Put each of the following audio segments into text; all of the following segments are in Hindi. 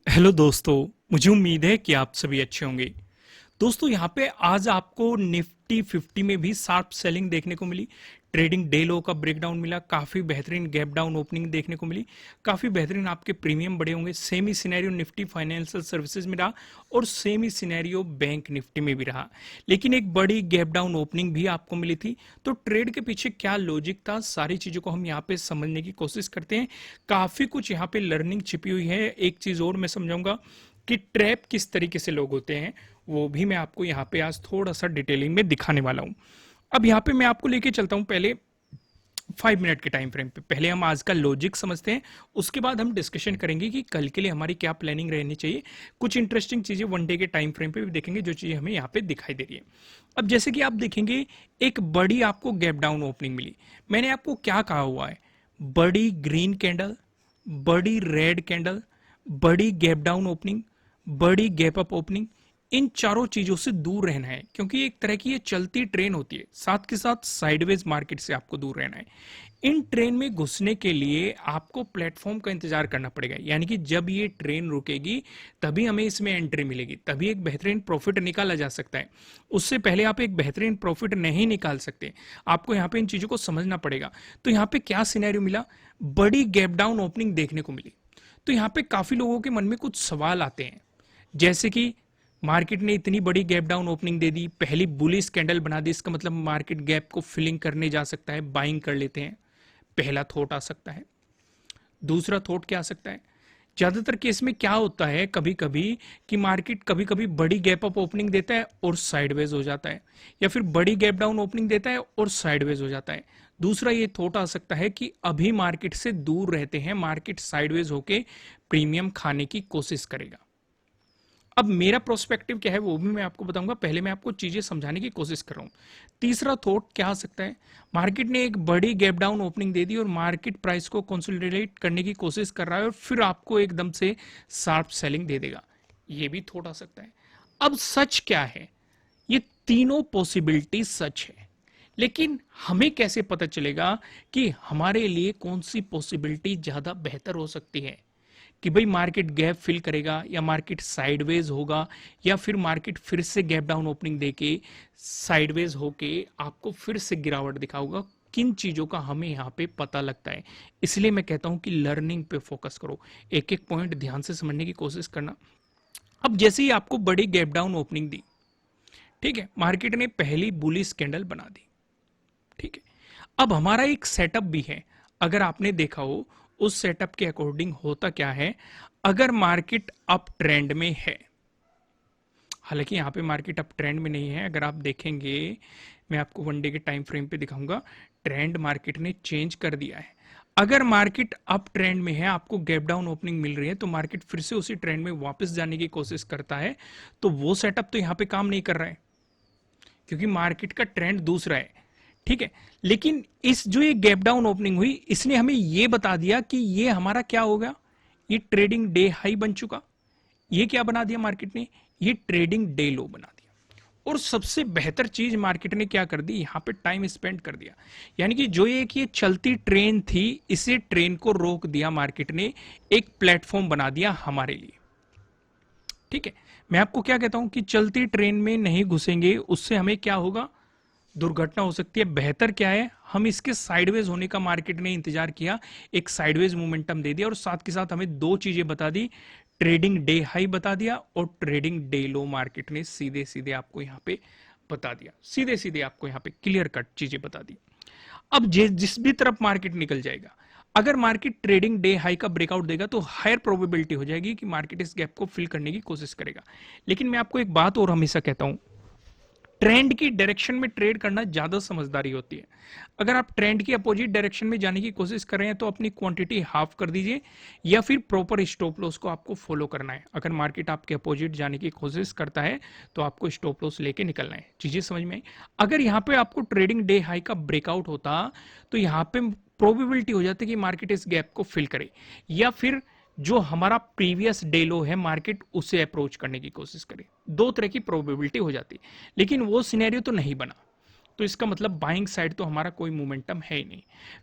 हेलो दोस्तों। मुझे उम्मीद है कि आप सभी अच्छे होंगे। दोस्तों यहाँ पे आज आपको निफ्टी 50 में भी शार्प सेलिंग देखने को मिली। ट्रेडिंग डे लो का ब्रेकडाउन मिला, काफी बेहतरीन गैप डाउन ओपनिंग देखने को मिली, काफी बेहतरीन आपके प्रीमियम बढ़े होंगे। सेम ही सिनेरियो निफ्टी फाइनेंशियल सर्विसेज में रहा और सेम ही सिनेरियो बैंक निफ्टी में भी रहा, लेकिन एक बड़ी गैप डाउन ओपनिंग भी आपको मिली थी। तो ट्रेड के पीछे क्या लॉजिक था, सारी चीजों को हम यहाँ पे समझने की कोशिश करते हैं। काफी कुछ यहाँ पे लर्निंग छिपी हुई है। एक चीज और मैं समझाऊंगा कि ट्रैप किस तरीके से लोग होते हैं, वो भी मैं आपको यहाँ पे आज थोड़ा सा डिटेलिंग में दिखाने वाला हूँ। अब यहाँ पे मैं आपको लेके चलता हूँ पहले 5 मिनट के टाइम फ्रेम पे। पहले हम आज का लॉजिक समझते हैं, उसके बाद हम डिस्कशन करेंगे कि कल के लिए हमारी क्या प्लानिंग रहनी चाहिए। कुछ इंटरेस्टिंग चीजें वन डे के टाइम फ्रेम पे भी देखेंगे, जो चीजें हमें यहाँ पे दिखाई दे रही है। अब जैसे कि आप देखेंगे, एक बड़ी आपको गैप डाउन ओपनिंग मिली। मैंने आपको क्या कहा हुआ है? बड़ी ग्रीन कैंडल, बड़ी रेड कैंडल, बड़ी गैप डाउन ओपनिंग, बड़ी गैप अप ओपनिंग, इन चारों चीजों से दूर रहना है, क्योंकि एक तरह की ये चलती ट्रेन होती है। साथ के साथ साइडवेज मार्केट से आपको दूर रहना है। इन ट्रेन में घुसने के लिए आपको प्लेटफॉर्म का इंतजार करना पड़ेगा, यानी कि जब ये ट्रेन रुकेगी तभी हमें इसमें एंट्री मिलेगी, तभी एक बेहतरीन प्रॉफिट निकाला जा सकता है। उससे पहले आप एक बेहतरीन प्रॉफिट नहीं निकाल सकते। आपको यहाँ पे इन चीजों को समझना पड़ेगा। तो यहाँ पे क्या सिनेरियो मिला? बड़ी गैप डाउन ओपनिंग देखने को मिली। तो यहाँ पे काफी लोगों के मन में कुछ सवाल आते हैं, जैसे कि मार्केट ने इतनी बड़ी गैप डाउन ओपनिंग दे दी, पहली बुलिश कैंडल बना दी, इसका मतलब मार्केट गैप को फिलिंग करने जा सकता है, बाइंग कर लेते हैं। पहला थॉट आ सकता है। दूसरा थॉट क्या आ सकता है? ज्यादातर केस में क्या होता है कभी कभी कि मार्केट कभी कभी बड़ी गैप अप ओपनिंग देता है और साइडवेज हो जाता है, या फिर बड़ी गैप डाउन ओपनिंग देता है और साइडवेज हो जाता है। दूसरा ये थॉट आ सकता है कि अभी मार्केट से दूर रहते हैं, मार्केट साइडवेज होके प्रीमियम खाने की कोशिश करेगा। अब मेरा प्रोस्पेक्टिव क्या है वो भी मैं आपको बताऊंगा, पहले मैं आपको चीजें समझाने की कोशिश कर रहा हूं। तीसरा थॉट क्या आ सकता है? मार्केट ने एक बड़ी गैप डाउन ओपनिंग दे दी और मार्केट प्राइस को कंसोलिडेट करने की कोशिश कर रहा है और फिर आपको एकदम से शार्प सेलिंग दे देगा। ये भी थॉट आ सकता है। अब सच क्या है? ये तीनों पॉसिबिलिटी सच है, लेकिन हमें कैसे पता चलेगा कि हमारे लिए कौन सी पॉसिबिलिटी ज्यादा बेहतर हो सकती है? कि भाई मार्केट गैप फिल करेगा, या मार्केट साइडवेज होगा, या फिर मार्केट फिर से गैप डाउन ओपनिंग देके साइडवेज होके आपको फिर से गिरावट दिखाऊगा? किन चीजों का हमें यहाँ पे पता लगता है? इसलिए मैं कहता हूं कि लर्निंग पे फोकस करो, एक एक पॉइंट ध्यान से समझने की कोशिश करना। अब जैसे ही आपको बड़ी गैप डाउन ओपनिंग दी, ठीक है, मार्केट ने पहली बुलिश कैंडल बना दी, ठीक है। अब हमारा एक सेटअप भी है, अगर आपने देखा हो उस सेटअप के अकॉर्डिंग होता क्या है। अगर मार्केट अप ट्रेंड में है, हालांकि यहां पे मार्केट अप ट्रेंड में नहीं है, अगर आप देखेंगे, मैं आपको वन डे के टाइम फ्रेम पे दिखाऊंगा, ट्रेंड मार्केट ने चेंज कर दिया है। अगर मार्केट अप ट्रेंड में है, आपको गैप डाउन ओपनिंग मिल रही है, तो मार्केट फिर से उसी ट्रेंड में वापस जाने की कोशिश करता है, तो वो सेटअप तो यहां पे काम नहीं कर रहा है, क्योंकि मार्केट का ट्रेंड दूसरा है, ठीक है। लेकिन इस जो ये गैप डाउन ओपनिंग हुई, इसने हमें ये बता दिया कि ये हमारा क्या हो गया, ये ट्रेडिंग डे हाई बन चुका। ये क्या बना दिया मार्केट ने? ये ट्रेडिंग डे लो बना दिया। और सबसे बेहतर चीज मार्केट ने क्या कर दी, यहां पे टाइम स्पेंड कर दिया। यानी कि जो एक ये चलती ट्रेन थी, इसे ट्रेन को रोक दिया मार्केट ने, एक प्लेटफॉर्म बना दिया हमारे लिए, ठीक है। मैं आपको क्या कहता हूं कि चलती ट्रेन में नहीं घुसेंगे, उससे हमें क्या होगा? दुर्घटना हो सकती है। बेहतर क्या है, हम इसके साइडवेज होने का मार्केट ने इंतजार किया, एक साइडवेज मोमेंटम दे दिया, और साथ के साथ हमें दो चीजें बता दी, ट्रेडिंग डे हाई बता दिया और ट्रेडिंग डे लो मार्केट ने सीधे सीधे आपको यहां पे बता दिया, सीधे सीधे आपको यहां पे क्लियर कट चीजें बता दी। अब जिस भी तरफ मार्केट निकल जाएगा, अगर मार्केट ट्रेडिंग डे हाई का ब्रेकआउट देगा, तो हायर प्रोबेबिलिटी हो जाएगी कि मार्केट इस गैप को फिल करने की कोशिश करेगा। लेकिन मैं आपको एक बात और हमेशा कहता हूं, ट्रेंड की डायरेक्शन में ट्रेड करना ज्यादा समझदारी होती है। अगर आप ट्रेंड की अपोजिट डायरेक्शन में जाने की कोशिश कर रहे हैं, तो अपनी क्वांटिटी हाफ कर दीजिए, या फिर प्रॉपर स्टॉप लॉस को आपको फॉलो करना है। अगर मार्केट आपके अपोजिट जाने की कोशिश करता है, तो आपको स्टॉप लॉस लेके निकलना है। चीजें समझ में आई? अगर यहाँ पे आपको ट्रेडिंग डे हाई का ब्रेकआउट होता, तो यहाँ पे प्रोबेबिलिटी हो जाती है कि मार्केट इस गैप को फिल करे, या फिर जो हमारा प्रीवियस डे लो है, मार्केट उसे अप्रोच करने की कोशिश करे। दो तरह की प्रोबेबिलिटी हो जाती है, लेकिन वो सिनेरियो तो नहीं बना। तो इसका मतलब बाइंग साइड तो हमारा कोई मोमेंटम है ही नहीं।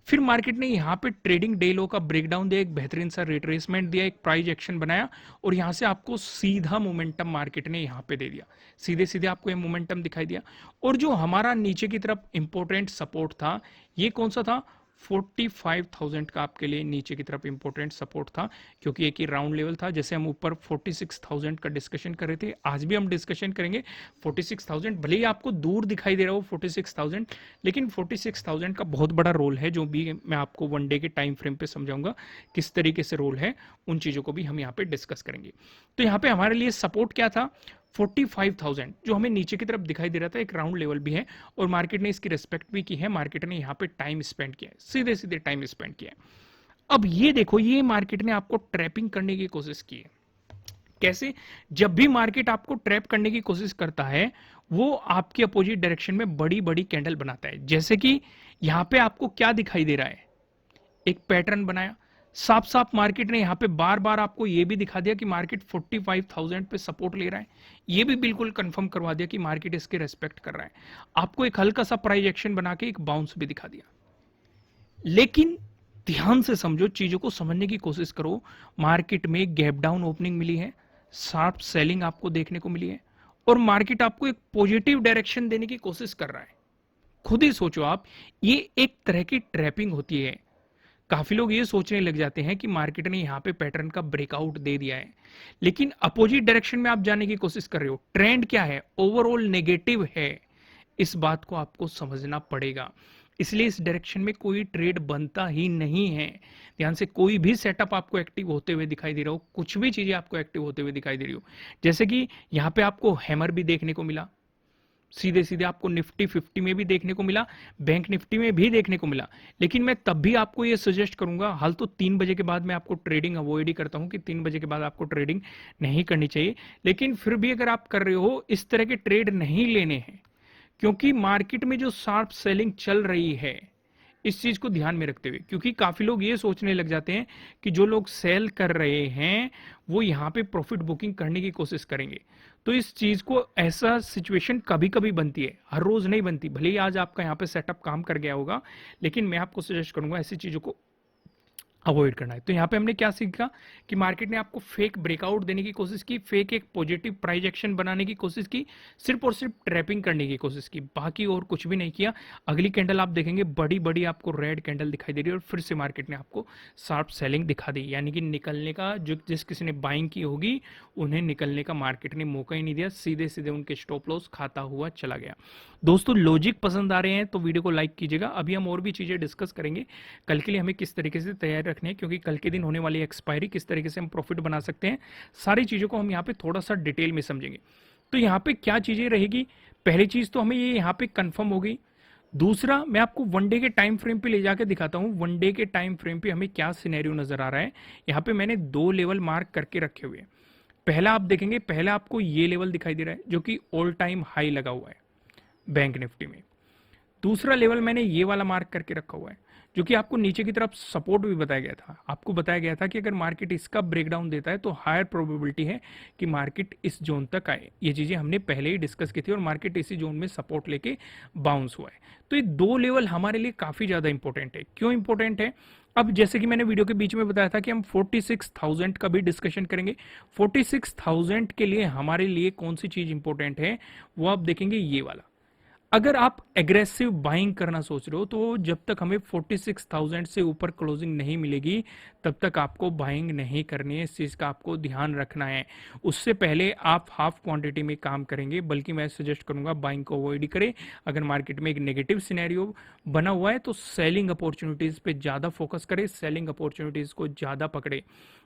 फिर मार्केट ने यहाँ पे ट्रेडिंग डे लो का ब्रेकडाउन दिया, एक बेहतरीन सा रिट्रेसमेंट दिया, एक प्राइस एक्शन बनाया और यहाँ से आपको सीधा मोमेंटम मार्केट ने यहाँ पे दे दिया, सीधे सीधे आपको ये मोमेंटम दिखाई दिया। और जो हमारा नीचे की तरफ इंपॉर्टेंट सपोर्ट था, ये कौन सा था? 45,000 का आपके लिए नीचे की तरफ इंपॉर्टेंट सपोर्ट था, क्योंकि एक ही राउंड लेवल था। जैसे हम ऊपर 46,000 का डिस्कशन कर रहे थे, आज भी हम डिस्कशन करेंगे 46,000। भले ही आपको दूर दिखाई दे रहा हो 46,000, लेकिन 46,000 का बहुत बड़ा रोल है, जो भी मैं आपको वन डे के टाइम फ्रेम पे समझाऊंगा किस तरीके से रोल है, उन चीजों को भी हम यहाँ पे डिस्कस करेंगे। तो यहाँ पे हमारे लिए सपोर्ट क्या था? 45,000, जो हमें नीचे की तरफ दिखाई दे रहा था, एक राउंड लेवल भी है और मार्केट ने इसकी रिस्पेक्ट भी की है। मार्केट ने यहाँ पे टाइम स्पेंड किया है, सीधे सीधे टाइम स्पेंड किया है। अब ये देखो, ये मार्केट ने आपको ट्रैपिंग करने की कोशिश की है। कैसे? जब भी मार्केट आपको ट्रैप करने की कोशिश करता है, वो आपके अपोजिट डायरेक्शन में बड़ी बड़ी कैंडल बनाता है। जैसे कि यहां पे आपको क्या दिखाई दे रहा है? एक पैटर्न बनाया, साफ साफ मार्केट ने यहां पे बार बार आपको यह भी दिखा दिया कि मार्केट 45,000 पे सपोर्ट ले रहा है। यह भी बिल्कुल कंफर्म करवा दिया कि मार्केट इसके रेस्पेक्ट कर रहा है। आपको एक हल्का सा प्राइस एक्शन बना के एक बाउंस भी दिखा दिया। लेकिन ध्यान से समझो, चीजों को समझने की कोशिश करो। मार्केट में गैप डाउन ओपनिंग मिली है, शार्प सेलिंग आपको देखने को मिली है और मार्केट आपको एक पॉजिटिव डायरेक्शन देने की कोशिश कर रहा है। खुद ही सोचो आप, ये एक तरह की ट्रैपिंग होती है। काफी लोग ये सोचने लग जाते हैं कि मार्केट ने यहां पे पैटर्न का ब्रेकआउट दे दिया है, लेकिन अपोजिट डायरेक्शन में आप जाने की कोशिश कर रहे हो। ट्रेंड क्या है? ओवरऑल नेगेटिव है। इस बात को आपको समझना पड़ेगा। इसलिए इस डायरेक्शन में कोई ट्रेड बनता ही नहीं है। ध्यान से, कोई भी सेटअप आपको एक्टिव होते हुए दिखाई दे रहा हो, कुछ भी चीजें आपको एक्टिव होते हुए दिखाई दे रही हो, जैसे कि यहां पे आपको हैमर भी देखने को मिला, सीधे सीधे आपको निफ्टी 50 में भी देखने को मिला, बैंक निफ्टी में भी देखने को मिला। लेकिन मैं तब भी आपको यह सजेस्ट करूंगा, हाल तो 3 बजे के बाद मैं आपको ट्रेडिंग अवॉइड ही करता हूं कि 3 बजे के बाद आपको ट्रेडिंग नहीं करनी चाहिए। लेकिन फिर भी अगर आप कर रहे हो, इस तरह के ट्रेड नहीं लेने हैं, क्योंकि मार्केट में जो शार्प सेलिंग चल रही है, इस चीज को ध्यान में रखते हुए, क्योंकि काफी लोग ये सोचने लग जाते हैं कि जो लोग सेल कर रहे हैं वो यहां पे प्रॉफिट बुकिंग करने की कोशिश करेंगे। तो इस चीज को, ऐसा सिचुएशन कभी कभी बनती है, हर रोज नहीं बनती। भले ही आज आपका यहाँ पे सेटअप काम कर गया होगा, लेकिन मैं आपको सजेस्ट करूंगा ऐसी चीजों को अवॉइड करना है। तो यहाँ पे हमने क्या सीखा कि मार्केट ने आपको फेक ब्रेकआउट देने की कोशिश की, फेक एक पॉजिटिव प्राइस एक्शन बनाने की कोशिश की, सिर्फ और सिर्फ ट्रैपिंग करने की कोशिश की, बाकी और कुछ भी नहीं किया। अगली कैंडल आप देखेंगे, बड़ी बड़ी आपको रेड कैंडल दिखाई दे रही है और फिर से मार्केट ने आपको शार्प सेलिंग दिखा दी। यानी कि निकलने का, जो जिस किसी ने बाइंग की होगी उन्हें निकलने का मार्केट ने मौका ही नहीं दिया, सीधे सीधे उनके स्टॉप लॉस खाता हुआ चला गया। दोस्तों, लॉजिक पसंद आ रहे हैं तो वीडियो को लाइक कीजिएगा। अभी हम और भी चीजें डिस्कस करेंगे, कल के लिए हमें किस तरीके से तैयारी रखनी है, क्योंकि कल के दिन होने वाली एक्सपायरी, किस तरीके से हम प्रॉफिट बना सकते हैं, सारी चीजों को हम यहाँ पे थोड़ा सा डिटेल में समझेंगे। तो यहाँ पे क्या चीजें रहेगी? पहली चीज तो हमें ये यहाँ पे कंफर्म हो गई। दूसरा, मैं आपको वन डे के टाइम फ्रेम पे ले जाके दिखाता हूँ, वन डे के टाइम फ्रेम पे हमें क्या सिनेरियो नजर आ रहा है। यहाँ पे मैंने 2 लेवल मार्क करके रखे हुए हैं। पहला आप देखेंगे, पहला आपको ये लेवल दिखाई दे रहा है जो कि ऑल टाइम हाई लगा हुआ है बैंक निफ्टी में। दूसरा लेवल मैंने ये वाला मार्क करके रखा हुआ है, जो कि आपको नीचे की तरफ सपोर्ट भी बताया गया था। आपको बताया गया था कि अगर मार्केट इसका ब्रेकडाउन देता है तो हायर प्रोबेबिलिटी है कि मार्केट इस जोन तक आए। ये चीजें हमने पहले ही डिस्कस की थी और मार्केट इसी जोन में सपोर्ट लेके बाउंस हुआ है। तो ये 2 लेवल हमारे लिए काफी ज्यादा इंपॉर्टेंट है। क्यों इंपॉर्टेंट है? अब जैसे कि मैंने वीडियो के बीच में बताया था कि हम 46,000 का भी डिस्कशन करेंगे। 46,000 के लिए हमारे लिए कौन सी चीज इंपॉर्टेंट है, वो आप देखेंगे ये वाला। अगर आप एग्रेसिव बाइंग करना सोच रहे हो तो जब तक हमें 46,000 से ऊपर क्लोजिंग नहीं मिलेगी तब तक आपको बाइंग नहीं करनी है। इस चीज का आपको ध्यान रखना है। उससे पहले आप हाफ क्वांटिटी में काम करेंगे, बल्कि मैं सजेस्ट करूंगा बाइंग को अवॉइड ही करें। अगर मार्केट में एक नेगेटिव सिनेरियो बना हुआ है तो सेलिंग अपॉर्चुनिटीज पे ज्यादा फोकस करें, सेलिंग अपॉर्चुनिटीज को ज्यादा पकड़े।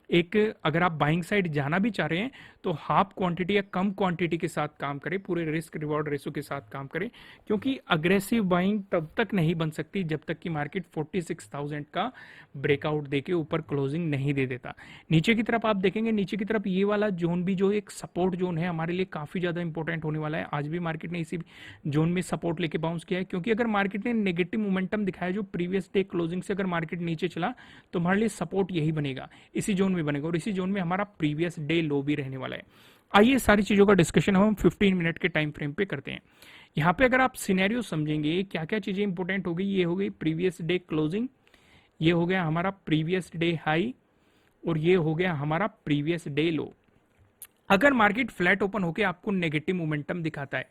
एक, अगर आप बाइंग साइड जाना भी चाह रहे हैं तो हाफ क्वांटिटी या कम क्वांटिटी के साथ काम करें, पूरे रिस्क रिवॉर्ड रेशो के साथ काम करें, क्योंकि अग्रेसिव बाइंग तब तक नहीं बन सकती जब तक कि मार्केट 46,000 का ब्रेकआउट देके ऊपर क्लोजिंग नहीं दे देता। नीचे की तरफ आप देखेंगे, नीचे की तरफ ये वाला जोन भी जो एक सपोर्ट जोन है हमारे लिए काफी ज्यादा इंपॉर्टेंट होने वाला है। आज भी मार्केट ने इसी जोन में सपोर्ट लेके बाउंस किया है, क्योंकि अगर मार्केट ने नेगेटिव मोमेंटम दिखाया जो प्रीवियस डे क्लोजिंग से, अगर मार्केट नीचे चला तो हमारे लिए सपोर्ट यही बनेगा, इसी जोन में बनेगा और इसी जोन में हमारा प्रीवियस डे लो भी रहने वाला है। आइए सारी चीजों का डिस्कशन हम 15 मिनट के टाइम फ्रेम पे करते हैं। यहाँ पे अगर आप सिनेरियो समझेंगे क्या क्या चीजें इंपॉर्टेंट हो गई, ये हो गई प्रीवियस डे क्लोजिंग, ये हो गया हमारा प्रीवियस डे हाई, और ये हो गया हमारा प्रीवियस डे लो। अगर मार्केट फ्लैट ओपन होकर आपको नेगेटिव मोमेंटम दिखाता है,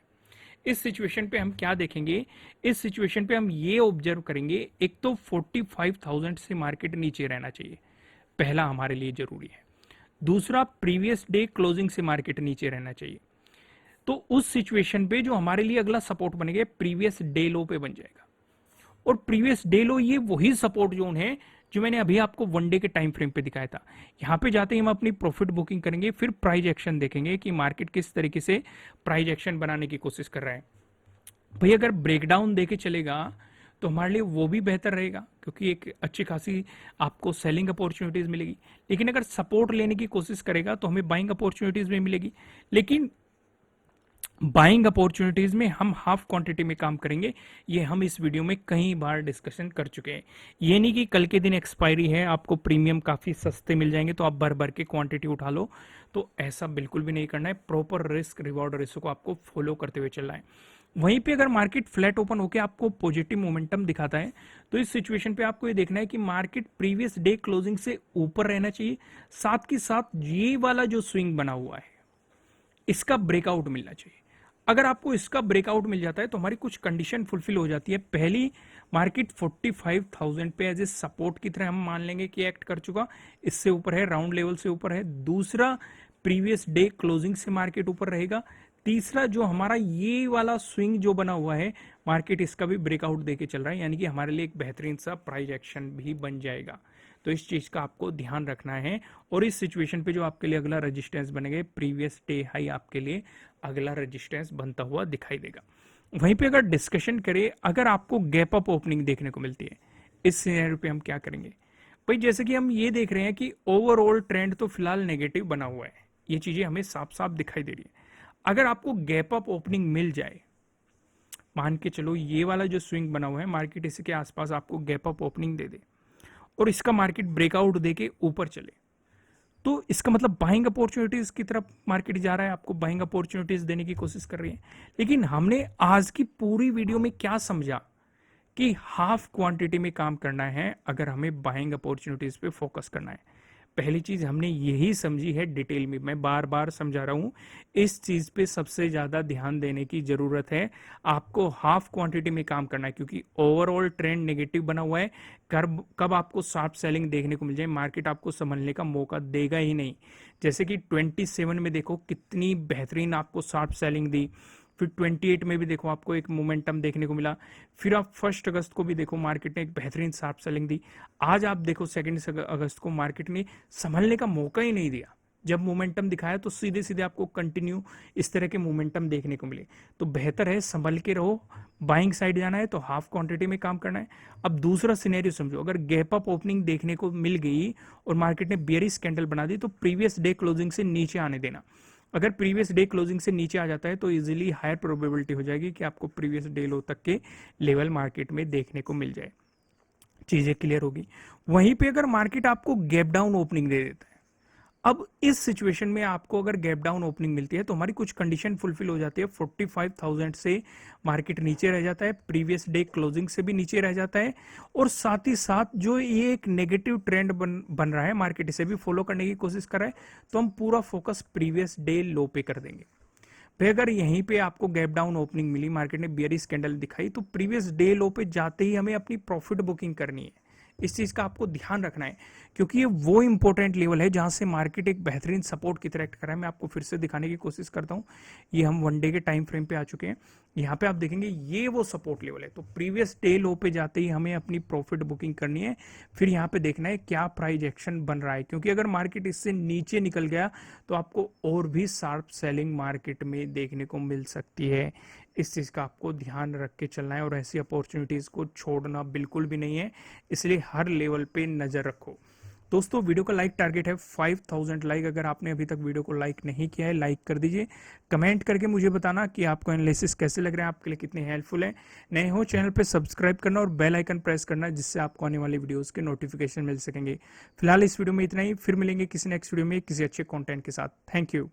इस सिचुएशन पे हम क्या देखेंगे, इस सिचुएशन पे हम ये ऑब्जर्व करेंगे, एक तो 45,000 से मार्केट नीचे रहना चाहिए, पहला हमारे लिए जरूरी है। दूसरा, प्रीवियस डे क्लोजिंग से मार्केट नीचे रहना चाहिए। तो उस सिचुएशन पे जो हमारे लिए अगला सपोर्ट बनेगा प्रीवियस डे लो पे बन जाएगा, और प्रीवियस डे लो ये वही सपोर्ट जोन है जो मैंने अभी आपको वन डे के टाइम फ्रेम पे दिखाया था। यहां पे जाते ही हम अपनी प्रॉफिट बुकिंग करेंगे, फिर प्राइस एक्शन देखेंगे कि मार्केट किस तरीके से प्राइस एक्शन बनाने की कोशिश कर रहा है। भाई अगर ब्रेकडाउन देके चलेगा तो हमारे लिए वो भी बेहतर रहेगा, क्योंकि एक अच्छी खासी आपको सेलिंग अपॉर्चुनिटीज मिलेगी। लेकिन अगर सपोर्ट लेने की कोशिश करेगा तो हमें बाइंग अपॉर्चुनिटीज भी मिलेगी। लेकिन बाइंग अपॉर्चुनिटीज में हम हाफ क्वांटिटी में काम करेंगे, ये हम इस वीडियो में कई बार डिस्कशन कर चुके हैं। ये नहीं कि कल के दिन एक्सपायरी है आपको प्रीमियम काफी सस्ते मिल जाएंगे तो आप भर भर के क्वांटिटी उठा लो, तो ऐसा बिल्कुल भी नहीं करना है। प्रॉपर रिस्क रिवॉर्ड रेशो को आपको फॉलो करते हुए चलना है। वहीं पे अगर मार्केट फ्लैट ओपन होकर आपको पॉजिटिव मोमेंटम दिखाता है, तो इस सिचुएशन पे आपको ये देखना है कि मार्केट प्रीवियस डे क्लोजिंग से ऊपर रहना चाहिए, साथ के साथ ये वाला जो स्विंग बना हुआ है इसका ब्रेकआउट मिलना चाहिए। अगर आपको इसका ब्रेकआउट मिल जाता है तो हमारी कुछ कंडीशन फुलफिल हो जाती है। पहली, मार्केट 45,000 पे एज ए सपोर्ट की तरह हम मान लेंगे कि एक्ट कर चुका, इससे ऊपर है, राउंड लेवल से ऊपर है। दूसरा, प्रीवियस डे क्लोजिंग से मार्केट ऊपर रहेगा। तीसरा, जो हमारा ये वाला स्विंग जो बना हुआ है मार्केट इसका भी ब्रेकआउट देके चल रहा है, यानी कि हमारे लिए एक बेहतरीन सा प्राइस एक्शन भी बन जाएगा। तो इस चीज का आपको ध्यान रखना है। और इस सिचुएशन पे जो आपके लिए अगला रेजिस्टेंस बनेगा, प्रीवियस डे हाई आपके लिए अगला रेजिस्टेंस बनता हुआ दिखाई देगा। वहीं पे अगर डिस्कशन करें, अगर आपको गैप अप ओपनिंग देखने को मिलती है, इस सिनेरियो पे हम क्या करेंगे। भाई जैसे कि हम ये देख रहे हैं कि ओवरऑल ट्रेंड तो फिलहाल नेगेटिव बना हुआ है, ये चीजें हमें साफ साफ दिखाई दे रही है। अगर आपको गैप अप ओपनिंग मिल जाए, मान के चलो ये वाला जो स्विंग बना हुआ है मार्केट इसके आसपास आपको गैप अप ओपनिंग दे दे और इसका मार्केट ब्रेकआउट देके ऊपर चले, तो इसका मतलब बाइंग अपॉर्चुनिटीज की तरफ मार्केट जा रहा है, आपको बाइंग अपॉर्चुनिटीज देने की कोशिश कर रही है। लेकिन हमने आज की पूरी वीडियो में क्या समझा कि हाफ क्वांटिटी में काम करना है अगर हमें बाइंग अपॉर्चुनिटीज पे फोकस करना है। पहली चीज हमने यही समझी है डिटेल में, मैं बार बार समझा रहा हूं, इस चीज पे सबसे ज्यादा ध्यान देने की जरूरत है। आपको हाफ क्वांटिटी में काम करना है, क्योंकि ओवरऑल ट्रेंड नेगेटिव बना हुआ है। कब आपको शार्प सेलिंग देखने को मिल जाए, मार्केट आपको संभलने का मौका देगा ही नहीं। जैसे कि 27 में देखो कितनी बेहतरीन आपको शार्प सेलिंग दी, फिर 28 में भी देखो आपको एक मोमेंटम देखने को मिला, फिर आप 1 अगस्त को भी देखो मार्केट ने एक बेहतरीन शार्प सेलिंग दी। आज आप देखो 2 अगस्त को मार्केट ने संभलने का मौका ही नहीं दिया। जब मोमेंटम दिखाया तो सीधे सीधे आपको कंटिन्यू इस तरह के मोमेंटम देखने को मिले। तो बेहतर है संभल के रहो, बाइंग साइड जाना है तो हाफ क्वांटिटी में काम करना है। अब दूसरा सिनेरियो समझो, अगर गैप अप ओपनिंग देखने को मिल गई और मार्केट ने बेयरिश कैंडल बना दी तो प्रीवियस डे क्लोजिंग से नीचे आने देना। अगर प्रीवियस डे क्लोजिंग से नीचे आ जाता है तो इजीली हायर प्रोबेबिलिटी हो जाएगी कि आपको प्रीवियस डे लो तक के लेवल मार्केट में देखने को मिल जाए। चीजें क्लियर होगी। वहीं पे अगर मार्केट आपको गैप डाउन ओपनिंग दे देता है, अब इस सिचुएशन में आपको अगर गैप डाउन ओपनिंग मिलती है तो हमारी कुछ कंडीशन फुलफिल हो जाती है। 45,000 से मार्केट नीचे रह जाता है, प्रीवियस डे क्लोजिंग से भी नीचे रह जाता है, और साथ ही साथ जो ये एक नेगेटिव ट्रेंड बन रहा है मार्केट इसे भी फॉलो करने की कोशिश कर रहा है, तो हम पूरा फोकस प्रीवियस डे लो पे कर देंगे। भाई अगर यहीं पे आपको गैप डाउन ओपनिंग मिली, मार्केट ने बियरिश कैंडल दिखाई, तो प्रीवियस डे लो पे जाते ही हमें अपनी प्रॉफिट बुकिंग करनी है। इस चीज का आपको ध्यान रखना है, क्योंकि ये वो इंपॉर्टेंट लेवल है जहां से मार्केट एक बेहतरीन सपोर्ट की तरह एक्ट कर रहा है। मैं आपको फिर से दिखाने की कोशिश करता हूं, ये हम वन डे के टाइम फ्रेम पे आ चुके हैं। यहाँ पे आप देखेंगे ये वो सपोर्ट लेवल है, तो प्रीवियस डे लो पे जाते ही हमें अपनी प्रॉफिट बुकिंग करनी है। फिर यहाँ पे देखना है क्या प्राइस एक्शन बन रहा है, क्योंकि अगर मार्केट इससे नीचे निकल गया तो आपको और भी शार्प सेलिंग मार्केट में देखने को मिल सकती है। इस चीज का आपको ध्यान रख के चलना है और ऐसी अपॉर्चुनिटीज को छोड़ना बिल्कुल भी नहीं है, इसलिए हर लेवल पे नजर रखो। दोस्तों वीडियो का लाइक टारगेट है 5000 लाइक। अगर आपने अभी तक वीडियो को लाइक नहीं किया है लाइक कर दीजिए। कमेंट करके मुझे बताना कि आपको एनालिसिस कैसे लग रहे हैं, आपके लिए कितने हेल्पफुल है। नए हो चैनल पे सब्सक्राइब करना और बेल आइकन प्रेस करना, जिससे आपको आने वाली वीडियोस के नोटिफिकेशन मिल सकेंगे। फिलहाल इस वीडियो में इतना ही, फिर मिलेंगे किसी नेक्स्ट वीडियो में किसी अच्छे कंटेंट के साथ। Thank you.